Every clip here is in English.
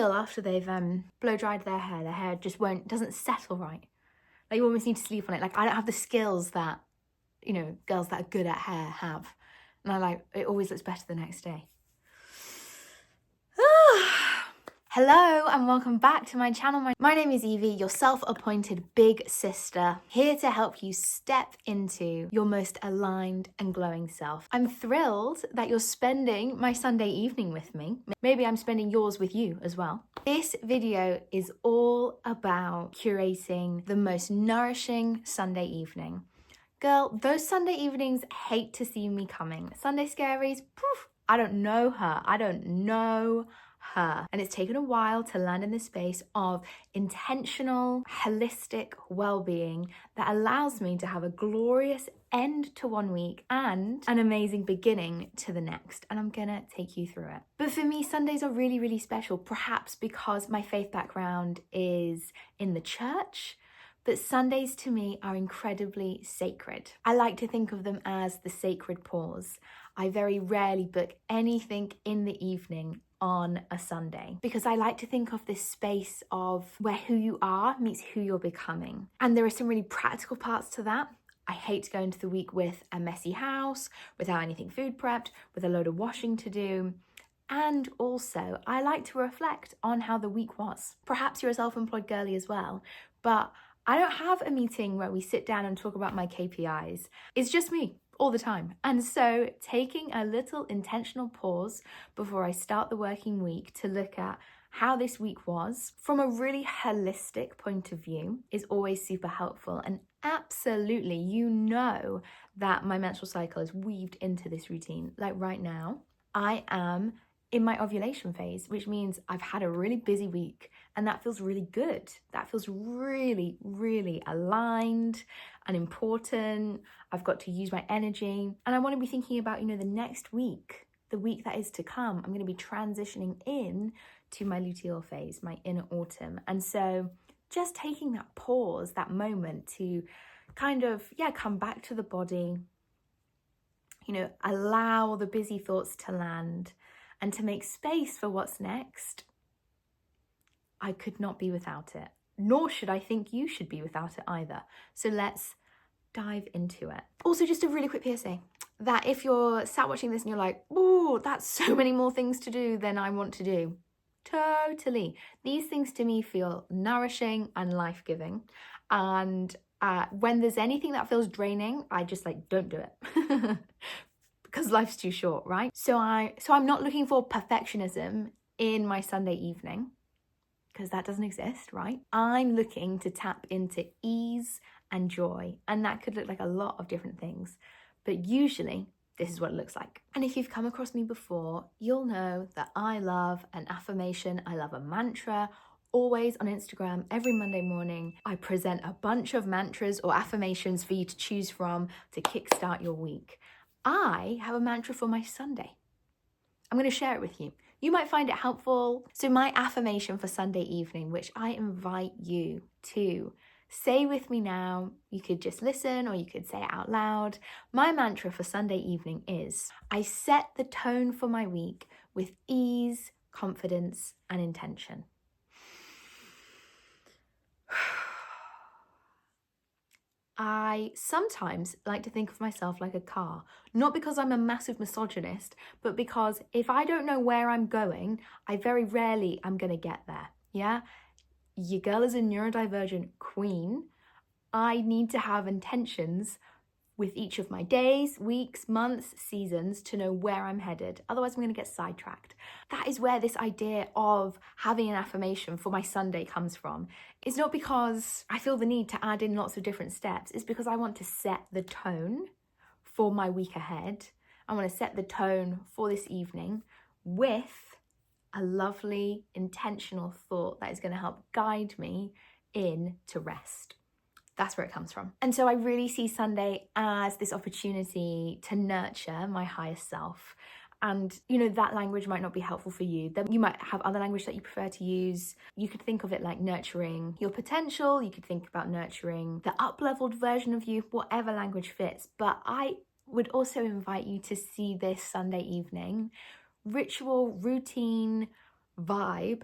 feel after they've blow dried their hair just doesn't settle right. Like you almost need to sleep on it. Like I don't have the skills that, you know, girls that are good at hair have. And it always looks better the next day. Hello and welcome back to my channel. My name is Evie, your self-appointed big sister, here to help you step into your most aligned and glowing self. I'm thrilled that you're spending my Sunday evening with me. Maybe I'm spending yours with you as well. This video is all about curating the most nourishing Sunday evening. Girl, those Sunday evenings hate to see me coming. Sunday Scaries, poof, I don't know her. And it's taken a while to land in the space of intentional, holistic well-being that allows me to have a glorious end to one week and an amazing beginning to the next. And I'm gonna take you through it. But for me, Sundays are really, really special, perhaps because my faith background is in the church. But Sundays to me are incredibly sacred. I like to think of them as the sacred pause. I very rarely book anything in the evening on a Sunday because I like to think of this space of where who you are meets who you're becoming. And there are some really practical parts to that. I hate to go into the week with a messy house, without anything food prepped, with a load of washing to do. And also, I like to reflect on how the week was. Perhaps you're a self-employed girly as well, but I don't have a meeting where we sit down and talk about my KPIs. It's just me all the time. And so taking a little intentional pause before I start the working week to look at how this week was from a really holistic point of view is always super helpful. And absolutely, you know that my menstrual cycle is weaved into this routine. Like right now, I am in my ovulation phase, which means I've had a really busy week and that feels really good. That feels really, really aligned and important. I've got to use my energy and I want to be thinking about, you know, the next week, the week that is to come. I'm going to be transitioning in to my luteal phase, my inner autumn. And so just taking that pause, that moment to kind of, come back to the body, you know, allow the busy thoughts to land and to make space for what's next. I could not be without it, nor should I think you should be without it either. So let's dive into it. Also, just a really quick PSA that if you're sat watching this and you're like, oh, that's so many more things to do than I want to do. Totally. These things to me feel nourishing and life-giving. And when there's anything that feels draining, I just don't do it. Because life's too short, right? So I'm not looking for perfectionism in my Sunday evening, because that doesn't exist, right? I'm looking to tap into ease and joy, and that could look like a lot of different things, but usually this is what it looks like. And if you've come across me before, you'll know that I love an affirmation, I love a mantra. Always on Instagram, every Monday morning, I present a bunch of mantras or affirmations for you to choose from to kickstart your week. I have a mantra for my Sunday. I'm going to share it with you. You might find it helpful. So my affirmation for Sunday evening, which I invite you to say with me now, you could just listen or you could say it out loud. My mantra for Sunday evening is, I set the tone for my week with ease, confidence, and intention. I sometimes like to think of myself like a car, not because I'm a massive misogynist, but because if I don't know where I'm going, I very rarely am going to get there. Yeah, your girl is a neurodivergent queen. I need to have intentions with each of my days, weeks, months, seasons to know where I'm headed. Otherwise, I'm going to get sidetracked. That is where this idea of having an affirmation for my Sunday comes from. It's not because I feel the need to add in lots of different steps. It's because I want to set the tone for my week ahead. I want to set the tone for this evening with a lovely, intentional thought that is going to help guide me in to rest. That's where it comes from. And so I really see Sunday as this opportunity to nurture my higher self. And, you know, that language might not be helpful for you. Then you might have other language that you prefer to use. You could think of it like nurturing your potential. You could think about nurturing the up-leveled version of you, whatever language fits. But I would also invite you to see this Sunday evening ritual, routine, vibe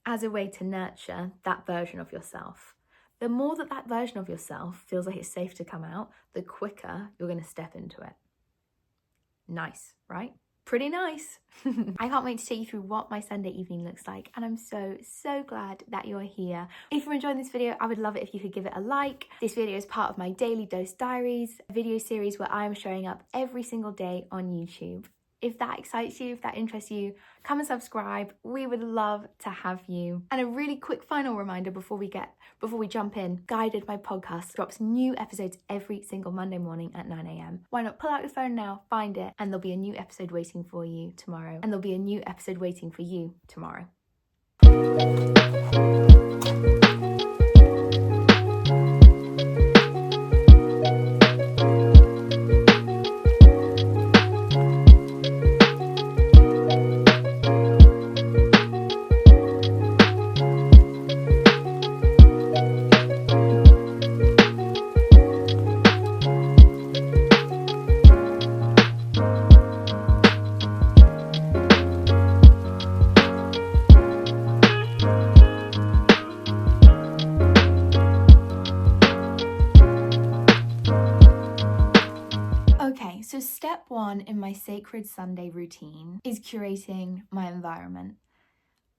as a way to nurture that version of yourself. The more that that version of yourself feels like it's safe to come out, the quicker you're going to step into it. Nice, right? Pretty nice. I can't wait to take you through what my Sunday evening looks like, and I'm so glad that you're here. If you're enjoying this video, I would love it if you could give it a like. This video is part of my Daily Dose Diaries, a video series where I'm showing up every single day on YouTube. If that excites you, if that interests you, come and subscribe. We would love to have you. And a really quick final reminder before we jump in, Guided, my podcast, drops new episodes every single Monday morning at 9 a.m. Why not pull out your phone now, find it, and there'll be a new episode waiting for you tomorrow. And there'll be a new episode waiting for you tomorrow. Okay, so step one in my sacred Sunday routine is curating my environment.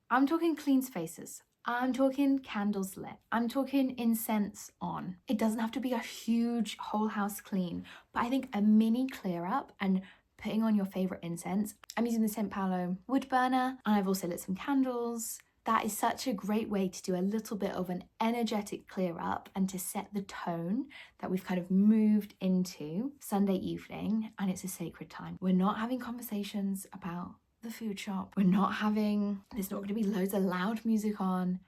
I'm talking clean spaces. I'm talking candles lit. I'm talking incense on. It doesn't have to be a huge whole house clean, but I think a mini clear up and putting on your favorite incense. I'm using the St. Paolo wood burner, and I've also lit some candles. That is such a great way to do a little bit of an energetic clear up and to set the tone that we've kind of moved into Sunday evening, and it's a sacred time. We're not having conversations about the food shop. There's not going to be loads of loud music on.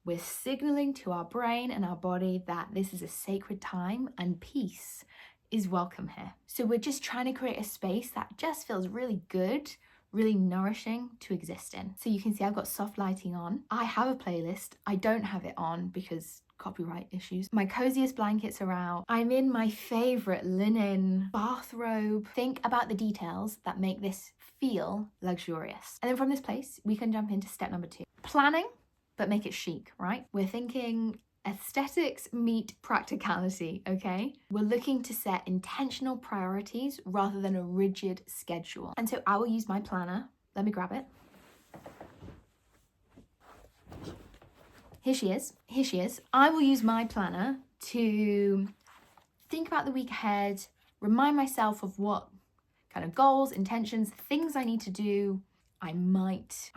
We're signaling to our brain and our body that this is a sacred time and peace is welcome here. So we're just trying to create a space that just feels really good, really nourishing to exist in. So you can see I've got soft lighting on. I have a playlist. I don't have it on because copyright issues. My coziest blankets are out. I'm in my favorite linen bathrobe. Think about the details that make this feel luxurious. And then from this place, we can jump into step number 2. Planning, but make it chic, right? We're thinking aesthetics meet practicality, okay? We're looking to set intentional priorities rather than a rigid schedule. And so I will use my planner. Let me grab it. Here she is. I will use my planner to think about the week ahead, remind myself of what kind of goals, intentions, things I need to do. I might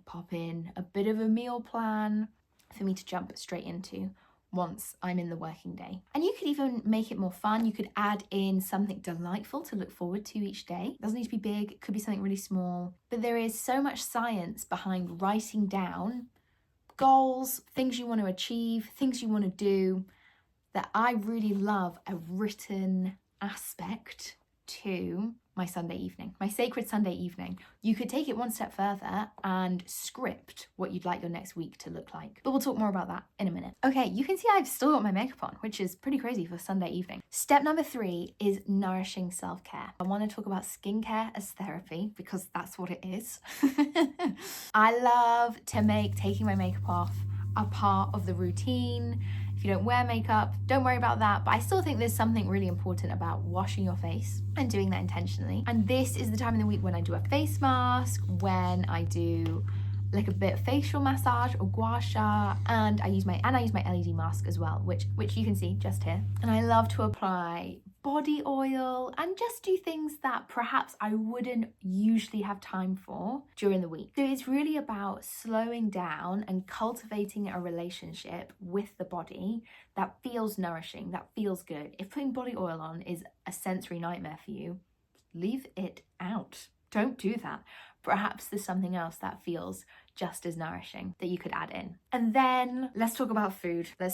pop in a bit of a meal plan for me to jump straight into once I'm in the working day. And you could even make it more fun. You could add in something delightful to look forward to each day. It doesn't need to be big, it could be something really small. But there is so much science behind writing down goals, things you want to achieve, things you want to do, that I really love a written aspect to my Sunday evening, my sacred Sunday evening. You could take it one step further and script what you'd like your next week to look like. But we'll talk more about that in a minute. Okay, you can see I've still got my makeup on, which is pretty crazy for Sunday evening. Step number 3 is nourishing self-care. I want to talk about skincare as therapy because that's what it is. I love to make taking my makeup off a part of the routine. If you don't wear makeup, don't worry about that. But I still think there's something really important about washing your face and doing that intentionally. And this is the time in the week when I do a face mask, when I do like a bit of facial massage or gua sha, and I use my LED mask as well, which you can see just here. And I love to apply body oil and just do things that perhaps I wouldn't usually have time for during the week. So it's really about slowing down and cultivating a relationship with the body that feels nourishing, that feels good. If putting body oil on is a sensory nightmare for you, leave it out. Don't do that. Perhaps there's something else that feels just as nourishing that you could add in. And then let's talk about food. So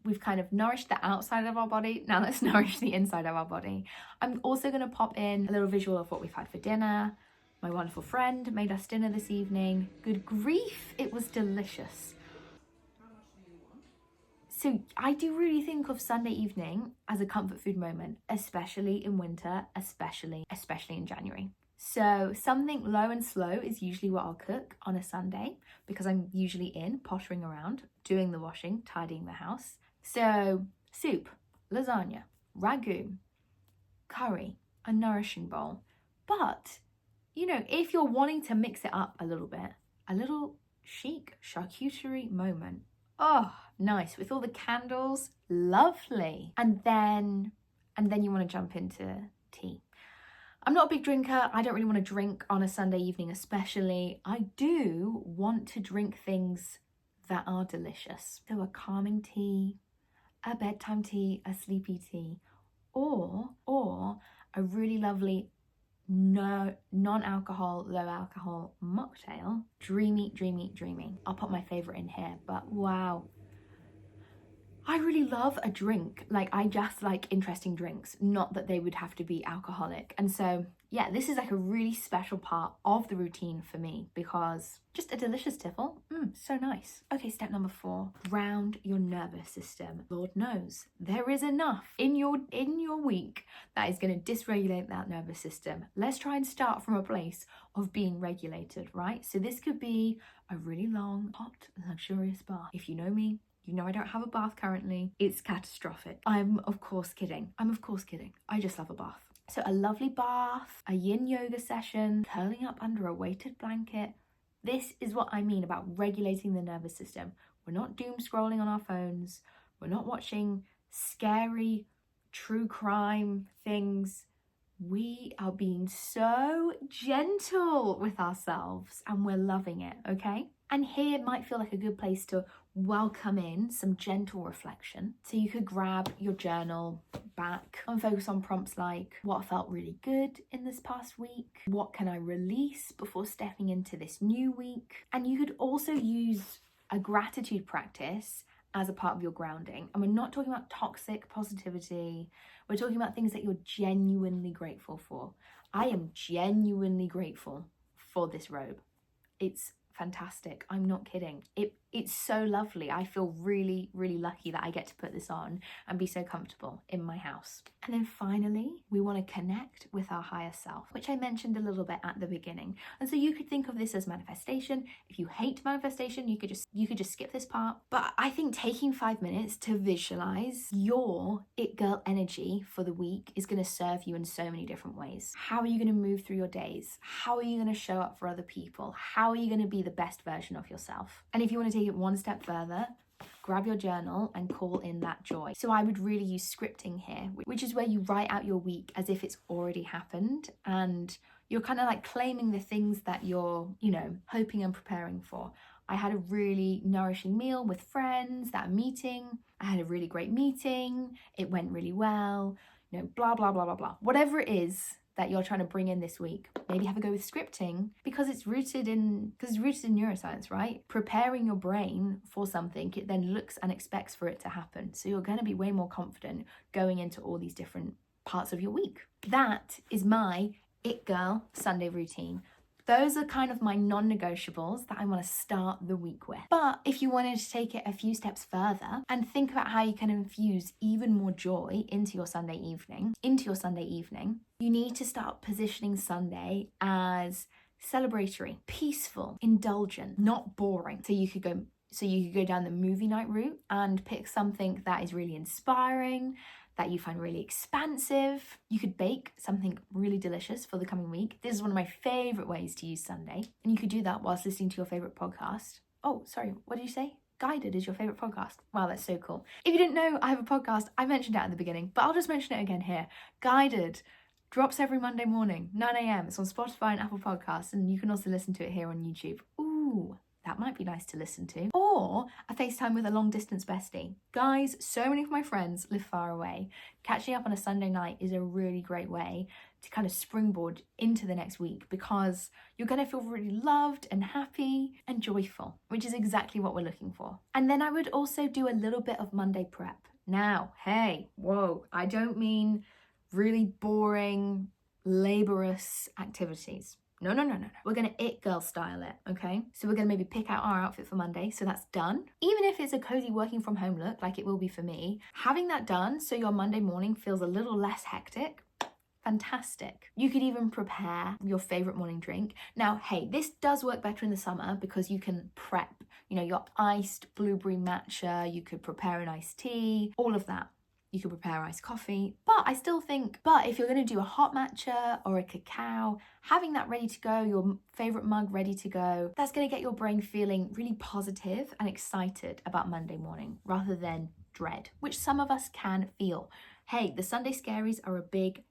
we've kind of nourished the outside of our body. Now let's nourish the inside of our body. I'm also going to pop in a little visual of what we've had for dinner. My wonderful friend made us dinner this evening. Good grief, it was delicious. So I do really think of Sunday evening as a comfort food moment, especially in winter, especially in January. So something low and slow is usually what I'll cook on a Sunday because I'm usually in pottering around, doing the washing, tidying the house. So soup, lasagna, ragu, curry, a nourishing bowl. But, you know, if you're wanting to mix it up a little bit, a little chic charcuterie moment. Oh, nice. With all the candles, lovely. And then you want to jump into tea. I'm not a big drinker. I don't really want to drink on a Sunday evening especially. I do want to drink things that are delicious. So a calming tea, a bedtime tea, a sleepy tea, or a really lovely non-alcohol, low alcohol mocktail. Dreamy, dreamy, dreamy. I'll put my favorite in here, but wow. I really love a drink. Like, I just like interesting drinks, not that they would have to be alcoholic. And so, yeah, this is like a really special part of the routine for me because just a delicious tiffle, so nice. Okay, step number 4, ground your nervous system. Lord knows there is enough in your week that is going to dysregulate that nervous system. Let's try and start from a place of being regulated, right? So this could be a really long, hot, luxurious bath. If you know me, you know I don't have a bath currently. It's catastrophic. I'm of course kidding. I just love a bath. So a lovely bath, a yin yoga session, curling up under a weighted blanket. This is what I mean about regulating the nervous system. We're not doom scrolling on our phones. We're not watching scary true crime things. We are being so gentle with ourselves and we're loving it, okay? And here might feel like a good place to welcome in some gentle reflection. So you could grab your journal back and focus on prompts like, what felt really good in this past week? What can I release before stepping into this new week? And you could also use a gratitude practice as a part of your grounding. And we're not talking about toxic positivity. We're talking about things that you're genuinely grateful for. I am genuinely grateful for this robe. It's fantastic. I'm not kidding. It's so lovely. I feel really, really lucky that I get to put this on and be so comfortable in my house. And then finally, we want to connect with our higher self, which I mentioned a little bit at the beginning. And so you could think of this as manifestation. If you hate manifestation, you could just skip this part. But I think taking 5 minutes to visualize your it girl energy for the week is going to serve you in so many different ways. How are you going to move through your days? How are you going to show up for other people? How are you going to be the best version of yourself? And if you want to take it one step further, grab your journal and call in that joy. So I would really use scripting here, which is where you write out your week as if it's already happened and you're kind of like claiming the things that you're, hoping and preparing for. I had a really nourishing meal with friends, that meeting. I had a really great meeting. It went really well, blah, blah, blah, blah, blah. Whatever it is that you're trying to bring in this week. Maybe have a go with scripting because it's rooted in neuroscience, right? Preparing your brain for something, it then looks and expects for it to happen. So you're going to be way more confident going into all these different parts of your week. That is my It Girl Sunday routine. Those are kind of my non-negotiables that I want to start the week with. But if you wanted to take it a few steps further and think about how you can infuse even more joy into your Sunday evening, you need to start positioning Sunday as celebratory, peaceful, indulgent, not boring. So you could go down the movie night route and pick something that is really inspiring, that you find really expansive. You could bake something really delicious for the coming week. This is one of my favorite ways to use Sunday. And you could do that whilst listening to your favorite podcast. Oh, sorry, what did you say? Guided is your favorite podcast. Wow, that's so cool. If you didn't know I have a podcast, I mentioned it at the beginning, but I'll just mention it again here. Guided drops every Monday morning, 9 a.m. It's on Spotify and Apple Podcasts, and you can also listen to it here on YouTube. Ooh, that might be nice to listen to. Or a FaceTime with a long distance bestie. Guys, so many of my friends live far away. Catching up on a Sunday night is a really great way to kind of springboard into the next week because you're going to feel really loved and happy and joyful, which is exactly what we're looking for. And then I would also do a little bit of Monday prep. Now, hey, whoa, I don't mean really boring, laborious activities. No. We're going to It Girl style it, okay? So we're going to maybe pick out our outfit for Monday. So that's done. Even if it's a cozy working from home look, like it will be for me, having that done so your Monday morning feels a little less hectic, fantastic. You could even prepare your favorite morning drink. Now, hey, this does work better in the summer because you can prep, your iced blueberry matcha, you could prepare an iced tea, all of that. You could prepare iced coffee, but if you're going to do a hot matcha or a cacao, having that ready to go, your favorite mug ready to go, that's going to get your brain feeling really positive and excited about Monday morning rather than dread, which some of us can feel. Hey, the Sunday Scaries are a big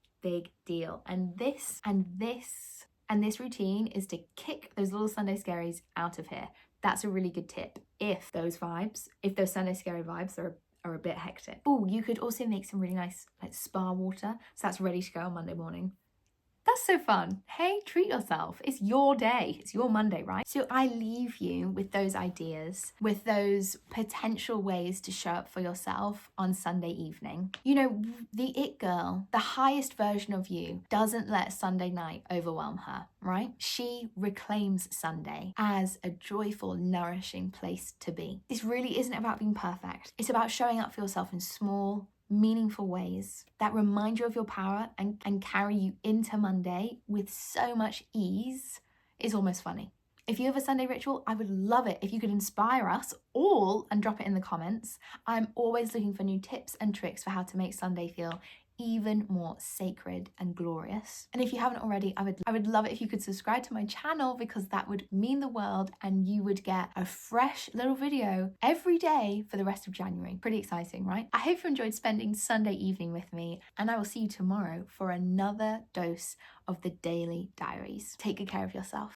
deal. And this routine is to kick those little Sunday Scaries out of here. That's a really good tip. If those Sunday Scary vibes are a bit hectic. Oh, you could also make some really nice spa water. So that's ready to go on Monday morning. That's so fun. Hey, treat yourself. It's your day. It's your Monday, right? So I leave you with those ideas, with those potential ways to show up for yourself on Sunday evening. The it girl, the highest version of you, doesn't let Sunday night overwhelm her, right? She reclaims Sunday as a joyful, nourishing place to be. This really isn't about being perfect. It's about showing up for yourself in small, meaningful ways that remind you of your power and carry you into Monday with so much ease. Is almost funny. If you have a Sunday ritual, I would love it if you could inspire us all and drop it in the comments. I'm always looking for new tips and tricks for how to make Sunday feel even more sacred and glorious. And if you haven't already, I would love it if you could subscribe to my channel, because that would mean the world and you would get a fresh little video every day for the rest of January. Pretty exciting, right? I hope you enjoyed spending Sunday evening with me, and I will see you tomorrow for another dose of the Daily Diaries. Take good care of yourself.